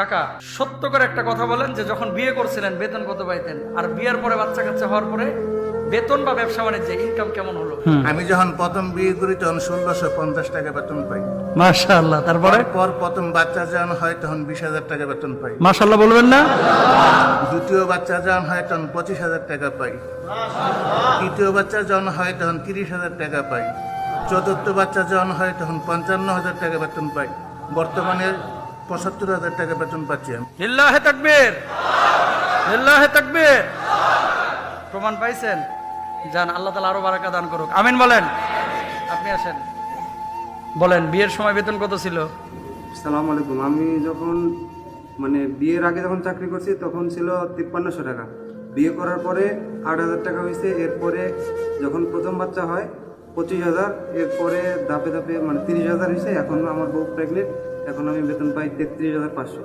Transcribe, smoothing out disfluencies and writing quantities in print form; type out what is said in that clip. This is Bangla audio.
কাকা, সত্য করে একটা কথা বলেন যে যখন বিয়ে করছিলেন বেতন কত পাইতেন, আর বিয়ের পরে বাচ্চা কাচ্চা হওয়ার পরে বেতন বা ব্যবসা বাণিজ্যে ইনকাম কেমন হলো? আমি যখন প্রথম বিয়ে করি তখন 1650 টাকা বেতন পাই। মাশাআল্লাহ। তারপরে পর প্রথম বাচ্চা যখন হয় তখন 20,000 টাকা বেতন পাই। মাশাআল্লাহ বলবেন না? দ্বিতীয় বাচ্চা যখন হয় তখন 25,000 টাকা পাই। তৃতীয় বাচ্চা যখন হয় তখন 30,000 টাকা পাই। চতুর্থ বাচ্চা যখন হয় তখন 55,000 টাকা বেতন পাই। বর্তমানে 75,000 টাকা বেতন পাচ্ছি আমি। লিল্লাহে তাকবীর, লিল্লাহে তাকবীর। প্রমাণ পাইছেন? যান, আল্লাহ তাআলা আরো বারাকা দান করুক। আমিন বলেন। আপনি আসেন, বলেন বিয়ের সময় বেতন কত ছিল? আসসালামু আলাইকুম। আমি যখন বিয়ের আগে যখন চাকরি করছি তখন ছিল 5300 টাকা। বিয়ে করার পরে 8,000 টাকা হয়েছে। এরপরে যখন প্রথম বাচ্চা হয় 25,000, এরপরে ধাপে ধাপে 30,000 হয়েছে। এখন আমার বউ প্রেগনেন্ট, এখন আমি বেতন পাই 33,500।